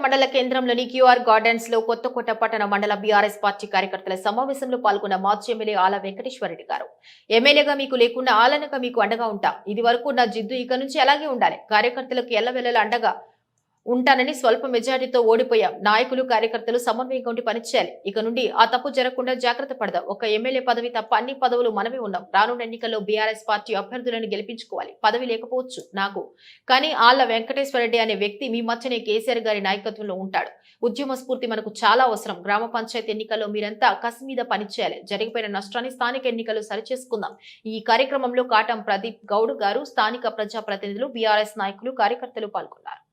మండల కేంద్రంలోని QR gardens లో కొత్తకోట పట్టణ మండల బీఆర్ఎస్ పార్టీ కార్యకర్తల సమావేశంలో పాల్గొన్న మాజీ ఎమ్మెల్యే ఆల వెంకటేశ్వరరెడ్డి గారు. ఎమ్మెల్యేగా మీకు లేకుండా ఆలనగా మీకు అండగా ఉంటా. ఇది వరకు నా జిద్దు ఇక నుంచి అలాగే ఉండాలి. కార్యకర్తలకు ఎల్లవెల్లలా అండగా ఉంటానని స్వల్ప మెజారిటీతో ఓడిపోయాం. నాయకులు కార్యకర్తలు సమన్వయంగా ఉండి పనిచేయాలి. ఇక నుండి ఆ తప్పు జరగకుండా జాగ్రత్త పడదాం. ఒక ఎమ్మెల్యే పదవి తప్ప అన్ని పదవులు మనమే ఉన్నాం. రానున్న ఎన్నికల్లో బీఆర్ఎస్ పార్టీ అభ్యర్థులను గెలిపించుకోవాలి. పదవి లేకపోవచ్చు నాకు, కానీ ఆళ్ల వెంకటేశ్వరరెడ్డి అనే వ్యక్తి మీ మధ్యనే కేసీఆర్ గారి నాయకత్వంలో ఉంటాడు. ఉద్యమ స్ఫూర్తి మనకు చాలా అవసరం. గ్రామ పంచాయతీ ఎన్నికల్లో మీరంతా కసి మీద పనిచేయాలి. జరిగిపోయిన నష్టాన్ని స్థానిక ఎన్నికలు సరిచేసుకుందాం. ఈ కార్యక్రమంలో కాటం ప్రదీప్ గౌడ్ గారు, స్థానిక ప్రజాప్రతినిధులు, బీఆర్ఎస్ నాయకులు, కార్యకర్తలు పాల్గొన్నారు.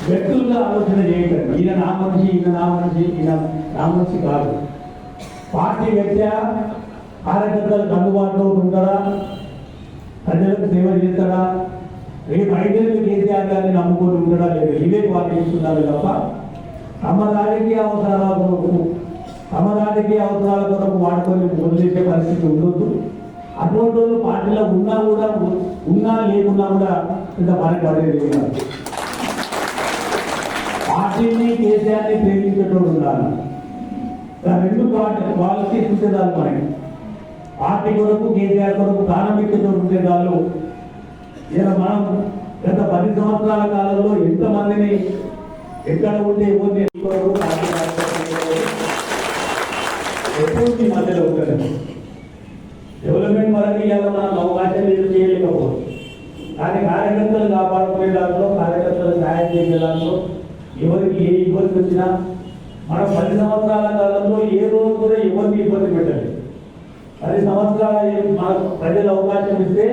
వ్యక్తులుగా ఆలోచన చేయటం, ఈయన నా మనిషి, ఈయన నా మనిషి, ఈయన నా మనిషి కాదు. పార్టీ వ్యక్తి కార్యకర్తలకు అందుబాటులో ఉంటాడా, ప్రజలకు సేవ చేస్తాడా, రేపు 5 ఏళ్ళు కేసీఆర్ గారిని నమ్ముకొని ఉంటాడా లేదు, ఇవే వాళ్ళు చేస్తున్నారు తప్ప తమ రాజకీయ అవసరాల కొరకు వాడుకొని వదిలేసే పరిస్థితి ఉండొద్దు. అటువంటి రోజులు పార్టీలో ఉన్నా లేకున్నా కూడా ఇంత పడేది కాదు. పార్టీని కేసీఆర్ని ప్రేమించేటోడు ఉండాలి. రెండు వాళ్ళకి చూసేదాన్ని మనకి పార్టీ కొరకు కేసీఆర్ కొరకు ప్రారంభించేటోడు ఉండేదాళ్ళు. ఇలా మనం గత 10 సంవత్సరాల కాలంలో ఎంతమందిని ఎక్కడ ఉంటే ఎవరిని ఎప్పుడు మధ్యలో ఉంటుంది. డెవలప్మెంట్ వరకు ఇవాళ మనం అవకాశం చేయలేకపోవచ్చు. కానీ కార్యకర్తలు కాపాడుకునే దాంట్లో, కార్యకర్తలు సహాయం చేసే దాంట్లో ఎవరికి ఏ ఇబ్బంది వచ్చినా మనం 10 సంవత్సరాల కాలంలో ఏ రోజు కూడా ఎవరిని ఇబ్బంది పెట్టలేదు. 10 సంవత్సరాల మనకు ప్రజలు అవకాశం ఇస్తే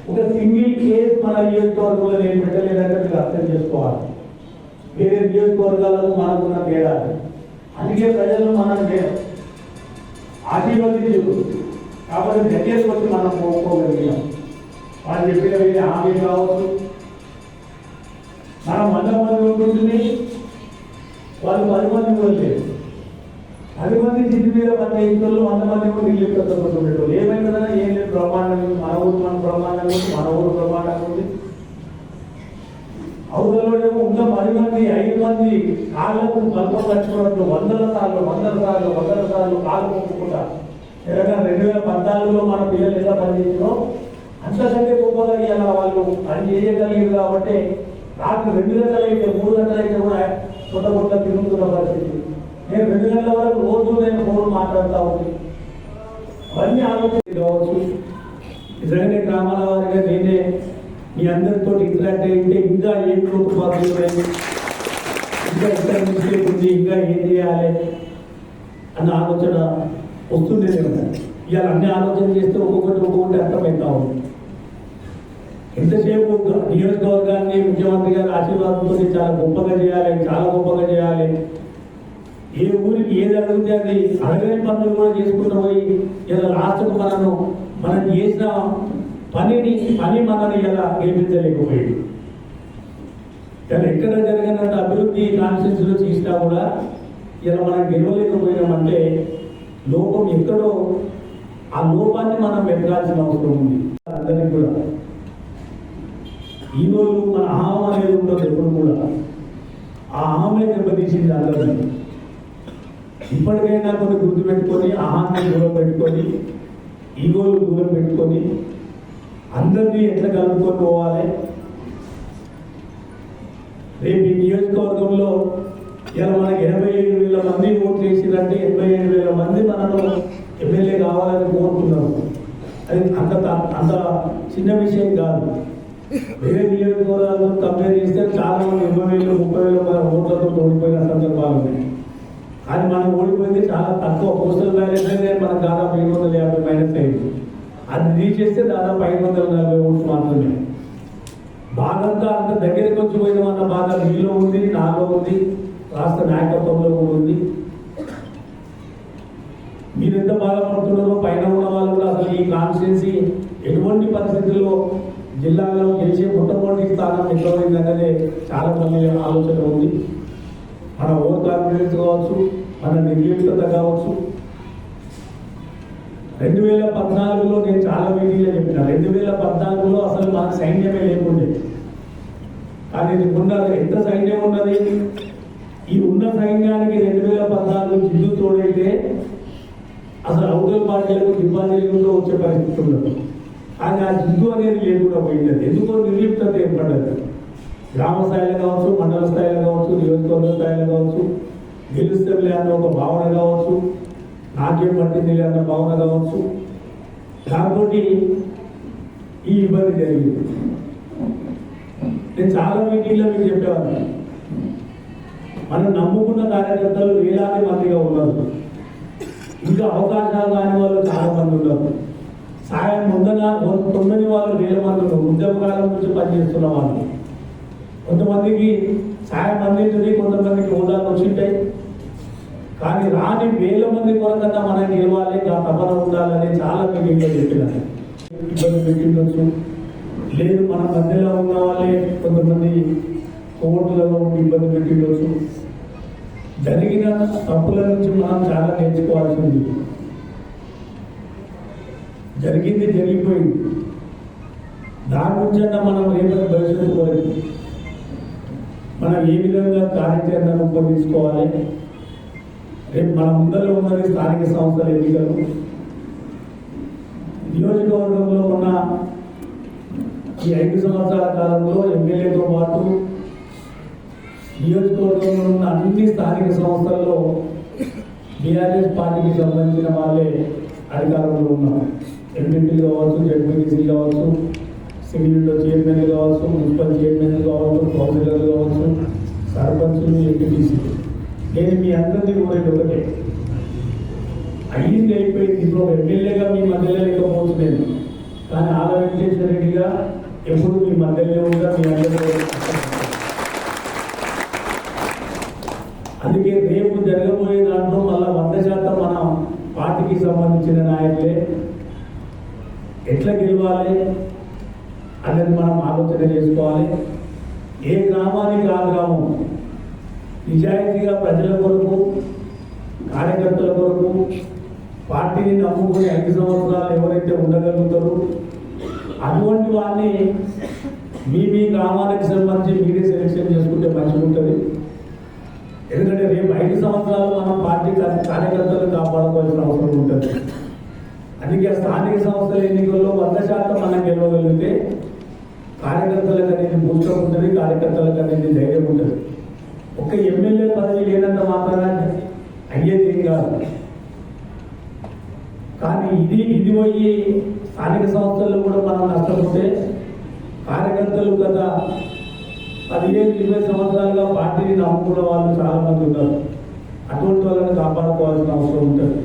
ఒక సింగిల్ కేసు మన నియోజకవర్గంలో నేను పెట్టలేదంటే మీరు అర్థం చేసుకోవాలి. వేరే నియోజకవర్గాలకు మనకున్న తేడా. అందుకే ప్రజలు మనం ఆశీర్వదించు కాబట్టి దగ్గరికి వచ్చి మనం పోగలిగాం. వాళ్ళు చెప్పిన వేరే హామీ కావచ్చు. మనం 100 మంది ఉంటుంటుంది, వాళ్ళు 10 మంది కూడా లేదు. 10 మంది జిడ్డు మీద పడ్డ ఇంట్లో 100 మంది కూడా నీళ్ళు పెట్టుకుంటుండేటోళ్ళు. ఏమైందా ఏం లేదు, బ్రహ్మాండం ఉంది. మన ఊరు బ్రహ్మాండంగా ఉంది. అవతలలోనేమో ఉన్న 10 మంది 5 మంది కాళ్ళకు కల్పం కట్టుకున్నట్లు 100 సార్లు కాలు మొక్కుకుంటా. తెలంగాణ 2014లో మన పిల్లలు ఎలా పనిచేసినో అంతకంటే గొప్పగా ఇలా వాళ్ళు పని చేయగలిగారు. కాబట్టి రాత్రి 2 గంటలైతే 3 గంటలైతే కూడా కొత్త తిరుగుతున్న పరిస్థితి. నేను 2 గంటల వరకు రోజు నేను ఫోన్ మాట్లాడుతూ ఉంది. అవన్నీ ఆలోచన కావచ్చు. నిజంగానే గ్రామాల వారిగా నేనే మీ అందరితో ఇంటరాక్ట్ అయితే ఇంకా ఏం లోటుపాట్లు ఉన్నాయి, ఇంకా ఎక్కడ మిస్టేక్ ఉంది, ఇంకా ఏం చేయాలి అన్న ఆలోచన వస్తుండే కదా. ఇవాళ అన్ని ఆలోచన చేస్తే ఒక్కొక్కటి అర్థమవుతా ఉంది. ఎంతసేపు నియోజకవర్గాన్ని ముఖ్యమంత్రి గారి ఆశీర్వాదంతో చాలా గొప్పగా చేయాలి. ఏ ఊరికి ఏది అడిగితే అది అడగని పనులు కూడా చేసుకుంటూ పోయి ఇలా లాస్ట్కు మనం చేసిన పని మనని ఇలా గెలిపించలేకపోయింది. ఇలా ఎక్కడ జరిగినట్టు అభివృద్ధి కాన్స్టిట్యూన్సీలో చేసినా కూడా ఇలా మనం గెలవలేకపోయినామంటే లోపం ఎక్కడో, ఆ లోపాన్ని మనం వెతకాల్సిన అవసరం ఉంది. అందరికీ కూడా ఈరోజు మన అహం అనేది ఉండదు. ఎప్పుడు కూడా ఆ అహమే దెబ్బతీసింది అందరినీ. ఇప్పటికైనా కొన్ని గుర్తుపెట్టుకొని, అహాన్ని దూరం పెట్టుకొని, ఈగోలు దూరం పెట్టుకొని అందరినీ ఎట్లా కలుపుకొని పోవాలి. రేపు ఈ నియోజకవర్గంలో ఇలా మనకి 87,000 మంది ఓట్లు వేసినట్టే 87,000 మంది మనను ఎమ్మెల్యే కావాలని కోరుతున్నారు. అది అంత చిన్న విషయం కాదు. వేరే నియోజకవర్గాలతో కంపేర్ చేస్తే చాలా మంది 20,000, 30,000 ఓట్లతో ఓడిపోయిన సందర్భాలు ఉన్నాయి. కానీ మనం ఓడిపోయింది చాలా తక్కువ. పోస్టల్ బ్యాలెన్స్ అయితే మనకు దాదాపు 750 మైనస్ అయింది. అది తీసేస్తే దాదాపు 540 ఓట్లు మాత్రమే. బాధంతా అంత దగ్గరికి వచ్చి పోయినామన్న బాధ మీలో ఉంది, నాలో ఉంది, రాష్ట్ర నాయకత్వంలో కూడా ఉంది. మీరు ఎంత బాధపడుతున్నారో పైన ఉన్న వాళ్ళు కూడా అసలు ఈ కాన్స్టిట్యున్సీ ఎటువంటి పరిస్థితుల్లో జిల్లాలో గెలిచే మొట్టమొదటి స్థానం ఎక్కడైందనే చాలా మంది ఆలోచన ఉంది. కాన్ఫిడెన్స్ కావచ్చు, మన నిర్లిప్తత కావచ్చు. 2014లో నేను చాలా మీటింగ్లో చెప్పిన, 2014లో అసలు మనకు సైన్యమే లేకుండే. కానీ ఉన్నది ఎంత సైన్యం ఉన్నది, ఈ ఉన్న సైన్యానికి 2014 జిల్లు తోడైతే అసలు అవతల పార్టీలకు డిపాజిట్లు వచ్చే పరిస్థితి ఉండదు. కానీ ఆ జిల్లు అనేది లేకుండా పోయింది. ఎందుకో నిర్లిప్తత ఏర్పడ్డది. గ్రామ స్థాయిలో కావచ్చు, మండల స్థాయిలో కావచ్చు, నియోజకవర్గ స్థాయిలో కావచ్చు, గెలుస్తే అన్న ఒక భావన కావచ్చు, నాకేం పట్టింది అన్న భావన కావచ్చు. దాంతో ఈ ఇబ్బంది జరిగింది. నేను చాలా మీటింగ్లో మీకు చెప్పేవాడిని, మనం నమ్ముకున్న కార్యకర్తలు వేలాది మందిగా ఉన్నారు. ఇంకా అవకాశాలు కాని వాళ్ళు చాలా మంది ఉన్నారు. సాయం పొందని వాళ్ళు వేల మంది ఉన్నారు. ఉద్యమకాలం నుంచి పనిచేస్తున్న వాళ్ళు. కొంతమందికి సాయం అందించింది, కొంతమందికి హోదాలు వచ్చింటాయి. కానీ రాని వేల మంది కొరకన్నా మనం గెలవాలి, ఆ తపన ఉండాలని చాలా మీటింగ్లో చెప్పినారు. ఇబ్బంది పెట్టిండొచ్చు, లేదు మన మధ్యలో ఉన్న వాళ్ళే కొంతమంది కోర్టులలో ఇబ్బంది పెట్టిండొచ్చు. జరిగిన తప్పుల నుంచి మనం చాలా నేర్చుకోవాల్సి ఉంది. జరిగింది జరిగిపోయింది, దాని నుంచన్నా మనం రేపటి భవిష్యత్తు కొరకు మనం ఏ విధంగా కార్యాచరణ రూపొందించుకోవాలి. రేపు మన ముందర ఉన్నది స్థానిక సంస్థల ఎన్నికలు. నియోజకవర్గంలో ఉన్న ఈ 5 సంవత్సరాల కాలంలో ఎమ్మెల్యేతో పాటు నియోజకవర్గంలో ఉన్న అన్ని స్థానిక సంస్థల్లో బీఆర్ఎస్ పార్టీకి సంబంధించిన వాళ్ళే అధికారంలో ఉన్నారు. ఎంపీలు కావచ్చు, జడ్పీటీసీ కావచ్చు, సివిల్ చైర్మన్లు కావచ్చు, మున్సిపల్ చైర్మన్లు కావచ్చు, కౌన్సిలర్లు కావచ్చు, సర్పంచులు, ఎంపీటీసీ. నేను మీ అందరినీ కోరేది ఒకటే, అయ్యింది అయిపోయింది. ఇప్పుడు ఎమ్మెల్యేగా మీ మధ్యలో లేకపోవచ్చు నేను, కానీ ఆల వెంకటేశ్వర రెడ్డిగా ఎప్పుడు మీ మధ్యలో ఉందా మీ అందరిలో. అందుకే రేపు జరగబోయే దాంట్లో మళ్ళా 100% మన పార్టీకి సంబంధించిన నాయకులే ఎట్లా గెలవాలి అనేది మనం ఆలోచన చేసుకోవాలి. ఏ గ్రామానికి ఆ గ్రామం నిజాయితీగా ప్రజల కొరకు, కార్యకర్తల కొరకు పార్టీని నమ్ముకుని 5 సంవత్సరాలు ఎవరైతే ఉండగలుగుతారో అటువంటి వారిని మీ గ్రామానికి సంబంధించి మీరే సెలెక్షన్ చేసుకుంటే మంచిగా ఉంటుంది. ఎందుకంటే రేపు 5 సంవత్సరాలు మనం పార్టీ కార్యకర్తలు కాపాడుకోవాల్సిన అవసరం ఉంటుంది. అందుకే స్థానిక సంస్థల ఎన్నికల్లో 100% మనం గెలవగలిగితే కార్యకర్తలకు అనేది బూస్టర్ ఉంటుంది, కార్యకర్తలకు అనేది ధైర్యం ఉంటుంది. ఒక ఎమ్మెల్యే పదవి లేనంత మాత్రాన అయ్యేది ఏం కాదు. కానీ ఇది పోయి స్థానిక సంస్థల్లో కూడా మనం నష్టపోతే కార్యకర్తలు గత 15-20 సంవత్సరాలుగా పార్టీని నమ్ముకున్న వాళ్ళు చాలా మంది ఉన్నారు. అటువంటి వాళ్ళని కాపాడుకోవాల్సిన అవసరం ఉంటుంది.